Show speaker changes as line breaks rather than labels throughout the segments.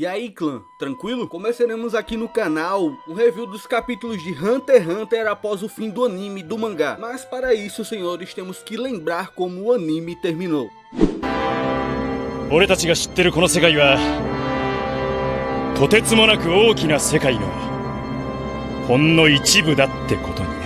E aí clã, tranquilo? Começaremos aqui no canal um review dos capítulos de Hunter x Hunter após o fim do anime e do mangá. Mas para isso, senhores, temos que lembrar como o anime terminou.
俺たちが知ってるこの世界はとてつもなく大きな世界のほんの一部だってことにね。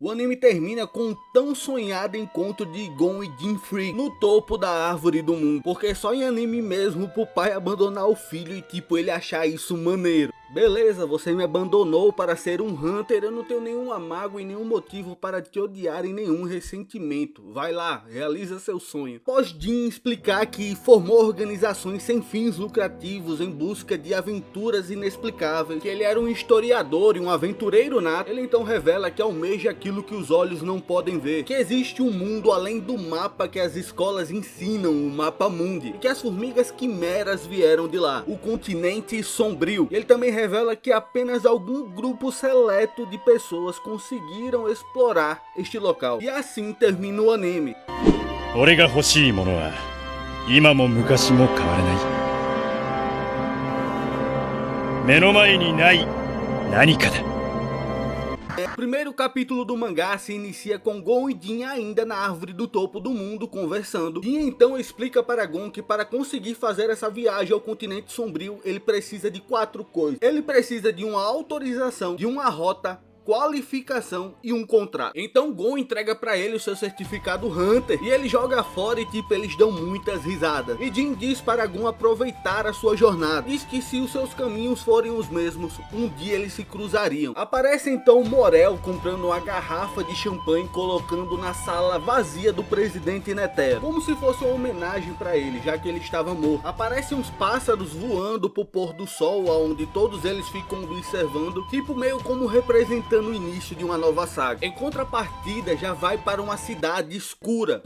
O anime termina com um tão sonhado encontro de Gon e Jinfree no topo da árvore do mundo. Porque só em anime mesmo pro pai abandonar o filho e tipo ele achar isso maneiro. Beleza, você me abandonou para ser um Hunter, eu não tenho nenhuma mágoa e nenhum motivo para te odiar e nenhum ressentimento. Vai lá, realiza seu sonho. Após Jin explicar que formou organizações sem fins lucrativos em busca de aventuras inexplicáveis, que ele era um historiador e um aventureiro nato, ele então revela que almeja aquilo que os olhos não podem ver, que existe um mundo além do mapa que as escolas ensinam, o mapa mundi, e que as formigas quimeras vieram de lá, o continente sombrio. Ele também revela que apenas algum grupo seleto de pessoas conseguiram explorar este local. E assim termina o anime.
俺が欲しいものは今も昔も変わらない。目の前にない何かだ。
O primeiro capítulo do mangá se inicia com Gon e Jin ainda na árvore do topo do mundo conversando. Jin então explica para Gon que para conseguir fazer essa viagem ao continente sombrio ele precisa de 4 coisas. Ele precisa de uma autorização, de uma rota, qualificação e um contrato. Então Gon entrega pra ele o seu certificado Hunter e ele joga fora e tipo eles dão muitas risadas. E Jin diz para Gon aproveitar a sua jornada. Diz que se os seus caminhos forem os mesmos, um dia eles se cruzariam. Aparece então Morel comprando uma garrafa de champanhe e colocando na sala vazia do presidente Netero, como se fosse uma homenagem para ele, já que ele estava morto. Aparecem uns pássaros voando pro pôr do sol, onde todos eles ficam observando, tipo meio como representando no início de uma nova saga. Em contrapartida, já vai para uma cidade escura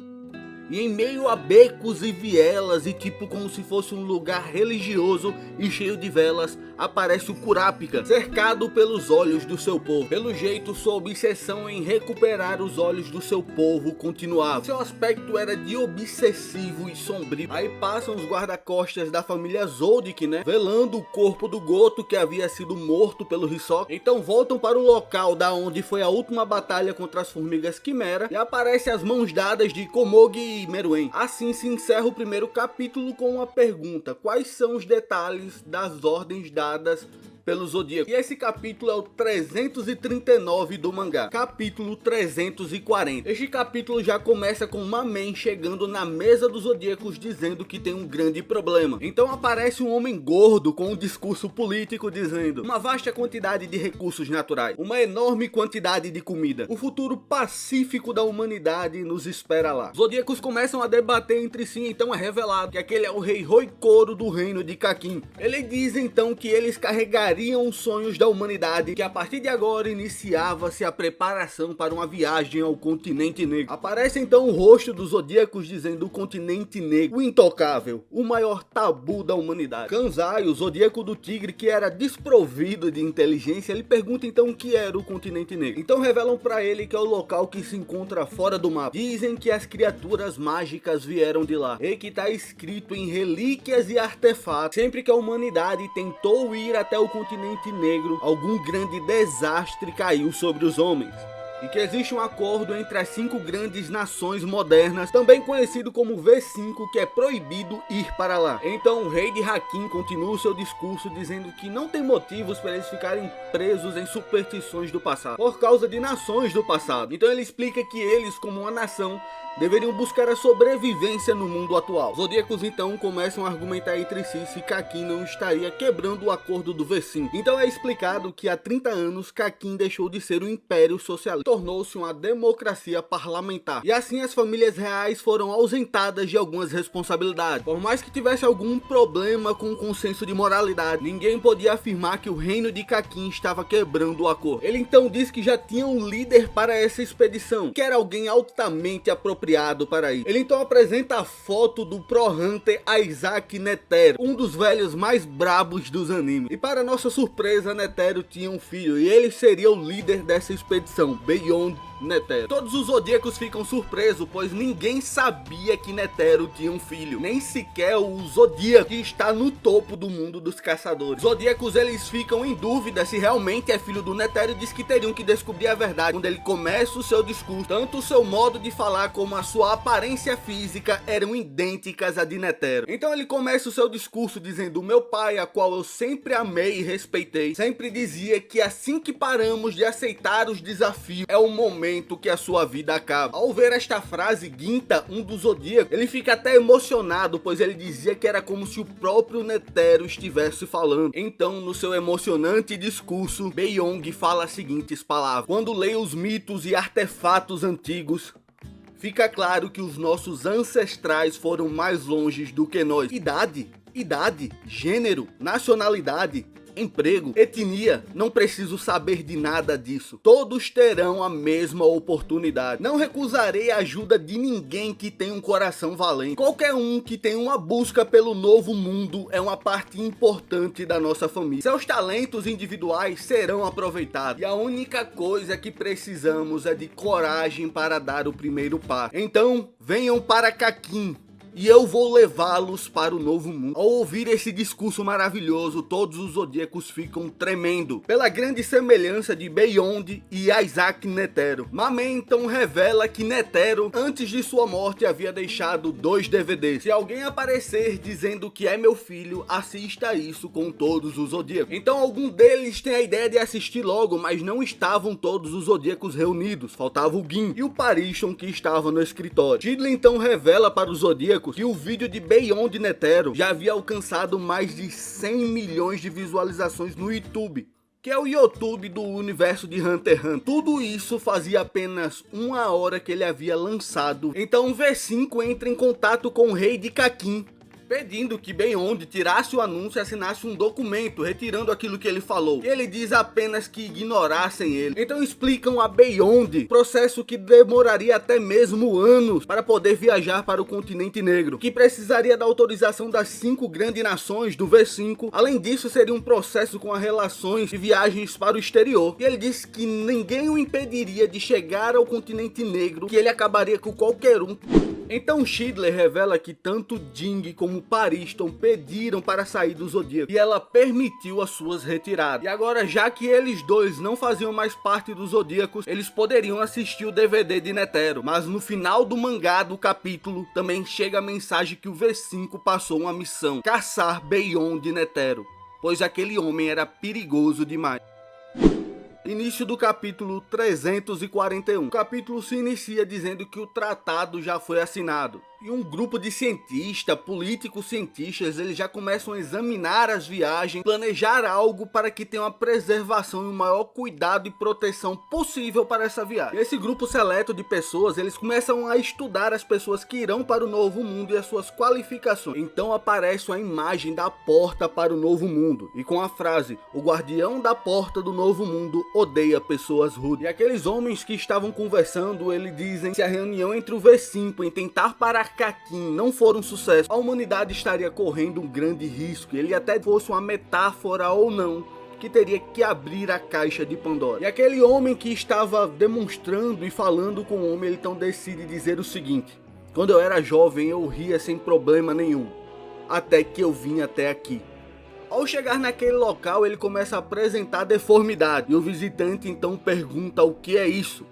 e em meio a becos e vielas e tipo como se fosse um lugar religioso e cheio de velas, aparece o Kurapika, cercado pelos olhos do seu povo. Pelo jeito, sua obsessão em recuperar os olhos do seu povo continuava. Seu aspecto era de obsessivo e sombrio. Aí passam os guarda-costas da família Zoldyck, né, velando o corpo do Goto que havia sido morto pelo Hisoka. Então voltam para o local da onde foi a última batalha contra as formigas quimera e aparecem as mãos dadas de Komogi e Meruem. Assim se encerra o primeiro capítulo com uma pergunta: quais são os detalhes das ordens dadas pelo Zodíaco? E esse capítulo é o 339 do mangá, capítulo 340. Este capítulo já começa com Mamen chegando na mesa dos Zodíacos dizendo que tem um grande problema. Então aparece um homem gordo com um discurso político dizendo: uma vasta quantidade de recursos naturais, uma enorme quantidade de comida, o futuro pacífico da humanidade nos espera lá. Os Zodíacos começam a debater entre si, então é revelado que aquele é o rei Roikoro do reino de Kakin. Ele diz então que eles carregariam os sonhos da humanidade, que a partir de agora iniciava-se a preparação para uma viagem ao continente negro. Aparece então o rosto dos Zodíacos dizendo: o continente negro, o intocável, o maior tabu da humanidade. Kanzai, o Zodíaco do Tigre, que era desprovido de inteligência, ele pergunta então o que era o continente negro. Então revelam para ele que é o local que se encontra fora do mapa. Dizem que as criaturas mágicas vieram de lá e que está escrito em relíquias e artefatos: sempre que a humanidade tentou ir até o continente negro, algum grande desastre caiu sobre os homens. E que existe um acordo entre as 5 grandes nações modernas, também conhecido como V5, que é proibido ir para lá. Então o rei de Hakim continua o seu discurso dizendo que não tem motivos para eles ficarem presos em superstições do passado, por causa de nações do passado. Então ele explica que eles, como uma nação, deveriam buscar a sobrevivência no mundo atual. Os Zodíacos então começam a argumentar entre si se Kakin não estaria quebrando o acordo do V5. Então é explicado que há 30 anos Kakin deixou de ser um império socialista, tornou-se uma democracia parlamentar. E assim as famílias reais foram ausentadas de algumas responsabilidades. Por mais que tivesse algum problema com o consenso de moralidade, ninguém podia afirmar que o reino de Kakin estava quebrando o acordo. Ele então diz que já tinha um líder para essa expedição, que era alguém altamente apropriado para isso. Ele então apresenta a foto do Pro Hunter Isaac Netero, um dos velhos mais brabos dos animes. E para nossa surpresa, Netero tinha um filho e ele seria o líder dessa expedição, Beyond Netero. Todos os Zodíacos ficam surpresos, pois ninguém sabia que Netero tinha um filho, nem sequer o Zodíaco, que está no topo do mundo dos caçadores. Os Zodíacos, eles ficam em dúvida se realmente é filho do Netero e diz que teriam que descobrir a verdade quando ele começa o seu discurso. Tanto o seu modo de falar como a sua aparência física eram idênticas à de Netero. Então ele começa o seu discurso dizendo: meu pai, a qual eu sempre amei e respeitei, sempre dizia que assim que paramos de aceitar os desafios, é o momento que a sua vida acaba. Ao ver esta frase, Ginta, um dos Zodíacos, ele fica até emocionado, pois ele dizia que era como se o próprio Netero estivesse falando. Então, no seu emocionante discurso, Beiyong fala as seguintes palavras: quando leio os mitos e artefatos antigos, fica claro que os nossos ancestrais foram mais longe do que nós. Idade, gênero, nacionalidade, emprego, etnia, não preciso saber de nada disso. Todos terão a mesma oportunidade. Não recusarei a ajuda de ninguém que tem um coração valente. Qualquer um que tem uma busca pelo novo mundo é uma parte importante da nossa família. Seus talentos individuais serão aproveitados. E a única coisa que precisamos é de coragem para dar o primeiro passo. Então, venham para Kakin e eu vou levá-los para o novo mundo. Ao ouvir esse discurso maravilhoso, todos os Zodíacos ficam tremendo pela grande semelhança de Beiyong e Isaac Netero. Mame então revela que Netero, antes de sua morte, havia deixado 2 DVDs. Se alguém aparecer dizendo que é meu filho, assista isso com todos os Zodíacos. Então algum deles tem a ideia de assistir logo, mas não estavam todos os Zodíacos reunidos. Faltava o Gin e o Parishon, que estava no escritório. Shidley então revela para os Zodíacos que o vídeo de Beiyong Netero já havia alcançado mais de 100 milhões de visualizações no YouTube, que é o YouTube do universo de Hunter x Hunter. Tudo isso fazia apenas 1 hora que ele havia lançado. Então o V5 entra em contato com o rei de Kakin, pedindo que Beiyong tirasse o anúncio e assinasse um documento retirando aquilo que ele falou. E ele diz apenas que ignorassem ele. Então explicam a Beiyong processo que demoraria até mesmo anos para poder viajar para o continente negro, que precisaria da autorização das 5 grandes nações do V5. Além disso, seria um processo com as relações de viagens para o exterior. E ele disse que ninguém o impediria de chegar ao continente negro, que ele acabaria com qualquer um. Então Shidley revela que tanto Jing como Parishon pediram para sair do Zodíaco e ela permitiu as suas retiradas. E agora, já que eles dois não faziam mais parte dos Zodíacos, eles poderiam assistir o DVD de Netero. Mas no final do mangá do capítulo também chega a mensagem que o V5 passou uma missão: caçar Beiyong Netero, pois aquele homem era perigoso demais. Início do capítulo 341. O capítulo se inicia dizendo que o tratado já foi assinado. E um grupo de cientistas, políticos cientistas, eles já começam a examinar as viagens, planejar algo para que tenha uma preservação e o maior cuidado e proteção possível para essa viagem. Esse grupo seleto de pessoas, eles começam a estudar as pessoas que irão para o novo mundo e as suas qualificações. Então aparece a imagem da porta para o novo mundo, e com a frase: o guardião da porta do novo mundo odeia pessoas rudes. E aqueles homens que estavam conversando, eles dizem que se a reunião entre o V5 em tentar parar Kakin não for um sucesso, a humanidade estaria correndo um grande risco. Ele até fosse uma metáfora ou não, que teria que abrir a caixa de Pandora. E aquele homem que estava demonstrando e falando com o homem, ele então decide dizer o seguinte: quando eu era jovem eu ria sem problema nenhum, até que eu vim até aqui. Ao chegar naquele local, ele começa a apresentar deformidade, e o visitante então pergunta o que é isso.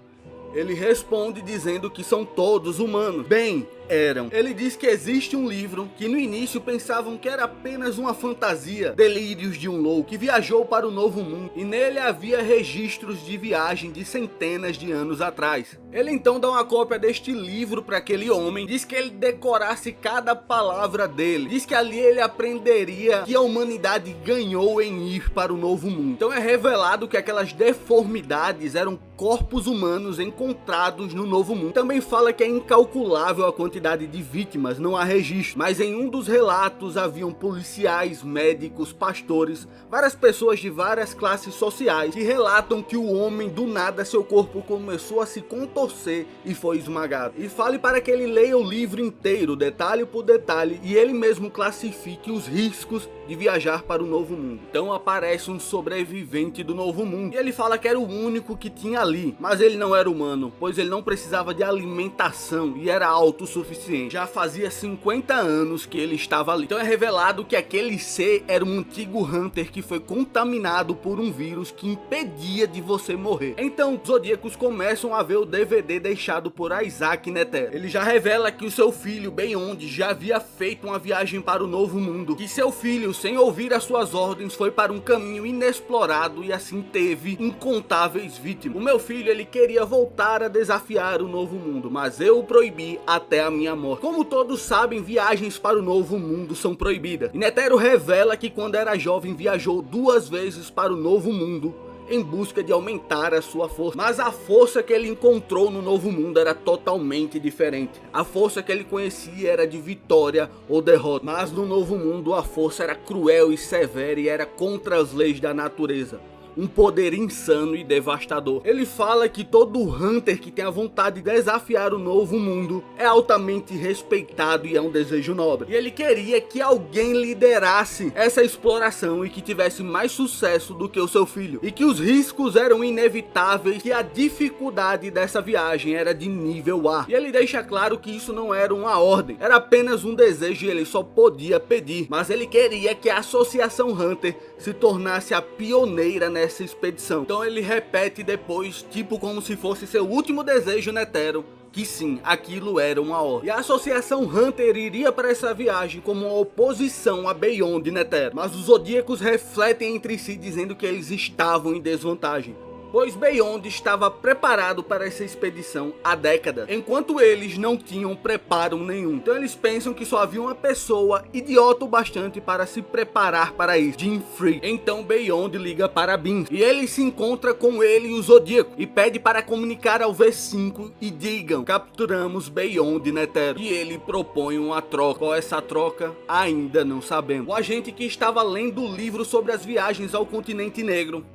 Ele responde dizendo que são todos humanos. Bem, eram. Ele diz que existe um livro que no início pensavam que era apenas uma fantasia, delírios de um louco que viajou para o novo mundo, e nele havia registros de viagem de centenas de anos atrás. Ele então dá uma cópia deste livro para aquele homem, diz que ele decorasse cada palavra dele, diz que ali ele aprenderia que a humanidade ganhou em ir para o novo mundo. Então é revelado que aquelas deformidades eram corpos humanos encontrados no novo mundo. Também fala que é incalculável a quantidade quantidade de vítimas não há registro, mas em um dos relatos haviam policiais, médicos, pastores, várias pessoas de várias classes sociais que relatam que o homem do nada seu corpo começou a se contorcer e foi esmagado. E fale para que ele leia o livro inteiro, detalhe por detalhe, e ele mesmo classifique os riscos de viajar para o Novo Mundo. Então aparece um sobrevivente do Novo Mundo e ele fala que era o único que tinha ali, mas ele não era humano, pois ele não precisava de alimentação e era autossuficiente. Já fazia 50 anos que ele estava ali. Então é revelado que aquele ser era um antigo Hunter que foi contaminado por um vírus que impedia de você morrer. Então os Zodíacos começam a ver o DVD deixado por Isaac Netero. Ele já revela que o seu filho Beyond já havia feito uma viagem para o Novo Mundo, que seu filho, sem ouvir as suas ordens, foi para um caminho inexplorado e assim teve incontáveis vítimas. O meu filho, ele queria voltar a desafiar o Novo Mundo, mas eu o proibi até a minha morte. Como todos sabem, viagens para o Novo Mundo são proibidas. E Netero revela que quando era jovem viajou 2 vezes para o Novo Mundo em busca de aumentar a sua força. Mas a força que ele encontrou no Novo Mundo era totalmente diferente. A força que ele conhecia era de vitória ou derrota. Mas no Novo Mundo a força era cruel e severa e era contra as leis da natureza. Um poder insano e devastador. Ele fala que todo Hunter que tem a vontade de desafiar o Novo Mundo é altamente respeitado e é um desejo nobre. E ele queria que alguém liderasse essa exploração e que tivesse mais sucesso do que o seu filho. E que os riscos eram inevitáveis, que a dificuldade dessa viagem era de nível A. E ele deixa claro que isso não era uma ordem, era apenas um desejo e ele só podia pedir. Mas ele queria que a Associação Hunter se tornasse a pioneira nessa expedição. Então ele repete depois, tipo como se fosse seu último desejo, Netero, que sim, aquilo era uma ordem. E a Associação Hunter iria para essa viagem como uma oposição a Beyond Netero. Mas os Zodíacos refletem entre si dizendo que eles estavam em desvantagem, pois Beyond estava preparado para essa expedição há décadas, enquanto eles não tinham preparo nenhum. Então eles pensam que só havia uma pessoa idiota o bastante para se preparar para isso, Jim Free. Então Beyond liga para Beans e ele se encontra com ele e o Zodíaco e pede para comunicar ao V5 e digam: capturamos Beyond Netero. E ele propõe uma troca. Qual é essa troca? Ainda não sabemos. O agente que estava lendo o livro sobre as viagens ao continente negro,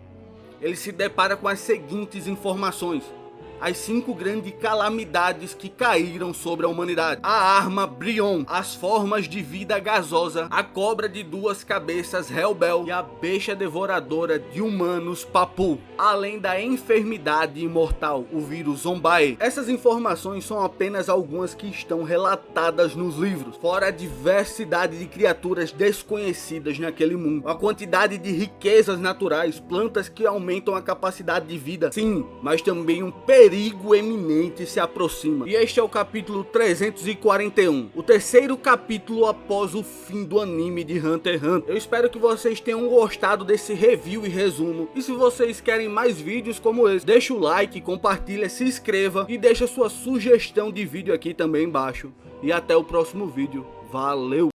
ele se depara com as seguintes informações: as 5 grandes calamidades que caíram sobre a humanidade: a arma Brion, as formas de vida gasosa, a cobra de 2 cabeças Hellbell e a besta devoradora de humanos Papu, além da enfermidade imortal, o vírus Zombae. Essas informações são apenas algumas que estão relatadas nos livros, fora a diversidade de criaturas desconhecidas naquele mundo, a quantidade de riquezas naturais, plantas que aumentam a capacidade de vida, sim, mas também um perigo eminente se aproxima. E este é o capítulo 341, o 3º capítulo após o fim do anime de Hunter x Hunter. Eu espero que vocês tenham gostado desse review e resumo, e se vocês querem mais vídeos como esse, deixa o like, compartilha, se inscreva e deixa sua sugestão de vídeo aqui também embaixo. E até o próximo vídeo. Valeu!